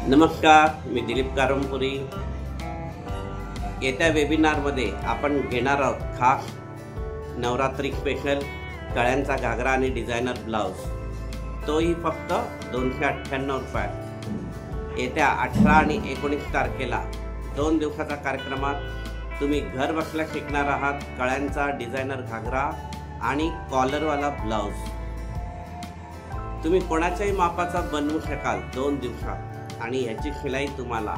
नमस्कार, मी दिलीप कारंपुरी। येत्या वेबिनारमध्ये आपण घेणार आहोत खास नवरात्री स्पेशल कळ्यांचा घागरा आणि डिझायनर ब्लाउज, तोही फक्त 298 रुपयात। येत्या 18 आणि 19 तारखेला 2 दिवसाच्या कार्यक्रमात तुम्ही घर बसल्या शिकणार आहात कळ्यांचा डिझायनर घागरा आणि कॉलरवाला ब्लाउज। तुम्ही कोणाच्याही मापाचा बनवू शकाल 2 दिवसात आणि याची शिलाई तुम्हाला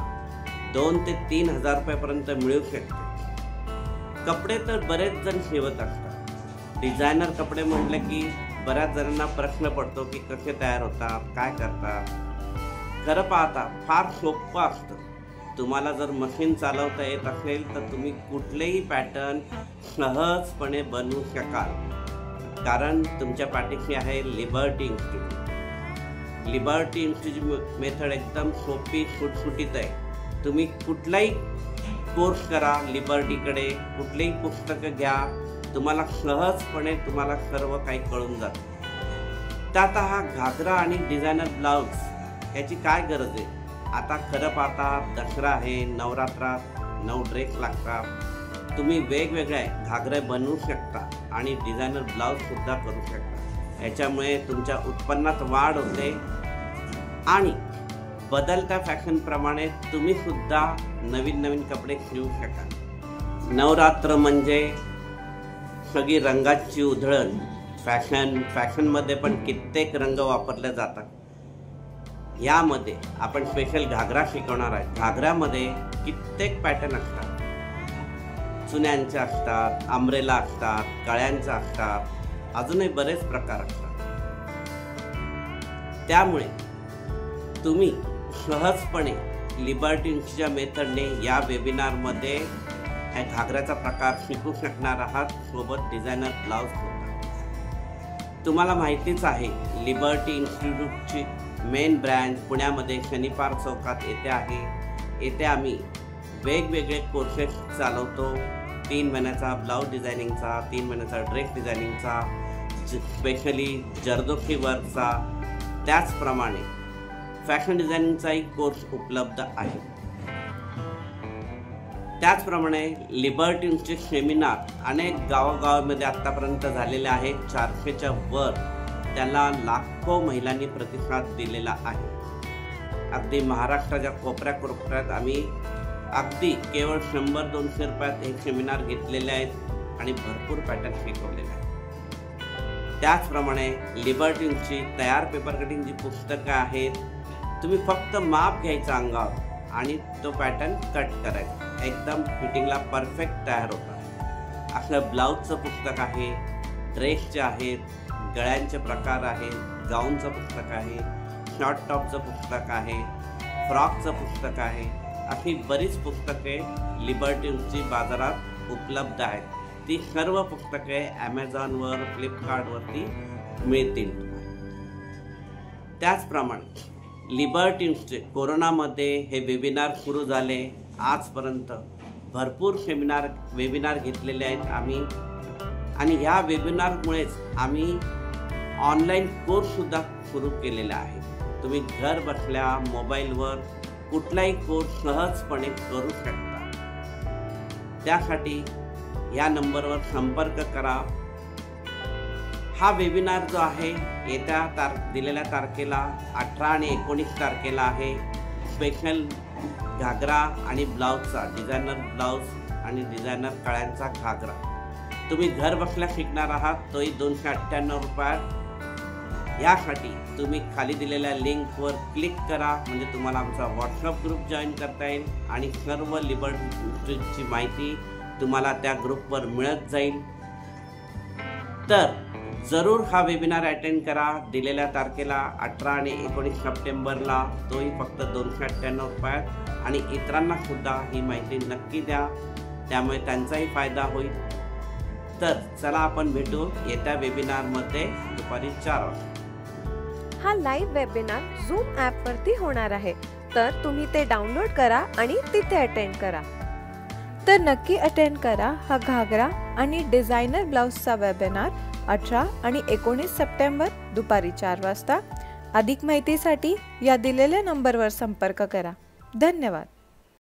2 ते 3 हजार रुपयापर्यंत मिळू शकते। कपडे तर बरेच जण शिवत असतात। डिझायनर कपडे म्हटले की बऱ्याच जणांना प्रश्न पडतो की कसे तयार होतात, काय करतात। खरं पाहता फार सोपं असतं। तुम्हाला जर मशीन चालवता येत असेल तर तुम्ही कुठलेही पॅटर्न सहजपणे बनवू शकाल, कारण तुमच्या पाठीशी आहे liberty institute. Liberty institute method एकदम सोपी सुटसुटीत आहे। तुम्ही कुठलाही कोर्स करा, लिबर्टीकडे कुठलेही पुस्तकं घ्या, तुम्हाला सहजपणे तुम्हाला सर्व काही कळून जातं। तर आता हा घागरा आणि डिझायनर ब्लाउज याची काय गरज आहे? आता खरं पाहता दसरा आहे, नवरात्रात 9 ड्रेस लागतात। तुम्ही वेगवेगळे घागरे बनवू शकता आणि डिझायनर ब्लाउजसुद्धा करू शकता। याच्यामुळे तुमच्या उत्पन्नात वाढ होते आणि बदलत्या फॅशनप्रमाणे तुम्ही सुद्धा नवीन नवीन कपडे शिवू शकाल। नवरात्र म्हणजे सगळी रंगाची उधळण। फॅशनमध्ये पण कित्येक रंग वापरले जातात। यामध्ये आपण स्पेशल घागरा शिकवणार आहे। घागऱ्यामध्ये कित्येक पॅटर्न असतात। चुन्यांचे असतात, अम्ब्रेला असतात, कळ्यांचे असतात, अजूनही बरेच प्रकार असतात। त्यामुळे तुम्ही सहजपणे लिबर्टी इन्स्टिट्यूटच्या मेथडने या वेबिनारमध्ये ह्या घागऱ्याचा प्रकार शिकू शकणार आहात, सोबत डिझायनर ब्लाउज सुद्धा। तुम्हाला माहितीच आहे लिबर्टी इन्स्टिट्यूटची मेन ब्रँच पुण्यामध्ये शनिपार चौकात येथे आहे। येथे आम्ही वेगवेगळे कोर्सेस चालवतो। 3 महिन्याचा ब्लाउज डिझायनिंगचा, 3 महिन्याचा ड्रेस डिझायनिंगचा, स्पेशली जरदोशी वर्कचा, त्याचप्रमाणे फॅशन डिझायनिंगचाही कोर्स उपलब्ध आहे। त्याचप्रमाणे लिबर्टी इन्स्टिट्यूट सेमिनार अनेक गावागावामध्ये आत्तापर्यंत झालेले आहेत। 400च्या वर त्याला लाखो महिलांनी प्रतिसाद दिलेला आहे। अगदी महाराष्ट्राच्या कोपऱ्यात आम्ही अगदी केवळ 100-200 रुपयात हे सेमिनार घेतलेले आहेत आणि भरपूर पॅटर्न शिकवलेले आहेत। त्याचप्रमाणे लिबर्टी इन्स्टिट्यूटची तयार पेपर कटिंगची पुस्तकं आहेत। तुम्ही फक्त माप घ्यायचं अंगावर आणि तो पॅटर्न कट करायचा, एकदम फिटिंगला परफेक्ट तयार होतात। असं ब्लाउजचं पुस्तक आहे, ड्रेसचे आहेत, गळ्यांचे प्रकार आहेत, गाऊनचं पुस्तक आहे, शॉर्ट टॉपचं पुस्तक आहे, फ्रॉकचं पुस्तक आहे। अशी बरीच पुस्तके लिबर्टी इन्स्टिट्यूट बाजारात उपलब्ध आहेत। ती सर्व पुस्तके ॲमेझॉनवर, फ्लिपकार्टवरती मिळतील। त्याचप्रमाणे लिबर्टी इन्स्टिट्यूट कोरोनामध्ये हे वेबिनार सुरू झाले, आजपर्यंत भरपूर वेबिनार घेतलेले आहेत आम्ही, आणि ह्या वेबिनारमुळेच आम्ही ऑनलाईन कोर्ससुद्धा सुरू केलेला आहे। तुम्ही घर बसल्या मोबाईलवर कुठलाही कोर्स सहजपणे करू शकता। त्यासाठी या नंबरवर संपर्क करा। हा वेबिनार जो आहे येत्या दिलेल्या तारखेला 18 आणि 19 तारखेला आहे। स्पेशल घागरा आणि ब्लाउजचा, डिझायनर ब्लाउज आणि डिझायनर कळ्यांचा घागरा तुम्ही घर बसल्या शिकणार आहात, तोही 298 रुपयात। यासाठी तुम्ही खाली दिलेल्या लिंकवर क्लिक करा, म्हणजे तुम्हाला आमचा व्हॉट्सअप ग्रुप जॉईन करता येईल आणि सर्व लिबर्टी इन्स्टिट्यूटची माहिती तुम्हाला त्या ग्रुपवर मिळत जाईल। तर जरूर हा वेबिनार अटेंड करा दिलेल्या तारखेला 18 आणि 19 सप्टेंबरला, तोही फक्त 298 रुपयात। आणि इतरांना सुद्धा ही माहिती नक्की द्या, त्यामुळे त्यांचाही फायदा होईल। तर चला आपण भेटू येत्या वेबिनारमध्ये दुपारी 4 वाजता। हा लाईव्ह वेबिनार झूम ॲपवरती होणार आहे, तर तुम्ही ते डाउनलोड करा आणि तिथे अटेंड करा। तर नक्की अटेंड करा हा घागरा आणि डिझायनर ब्लाउजचा वेबिनार 18 आणि 19 सप्टेंबर दुपारी 4 वाजता। अधिक माहितीसाठी या दिलेल्या नंबरवर संपर्क करा. धन्यवाद.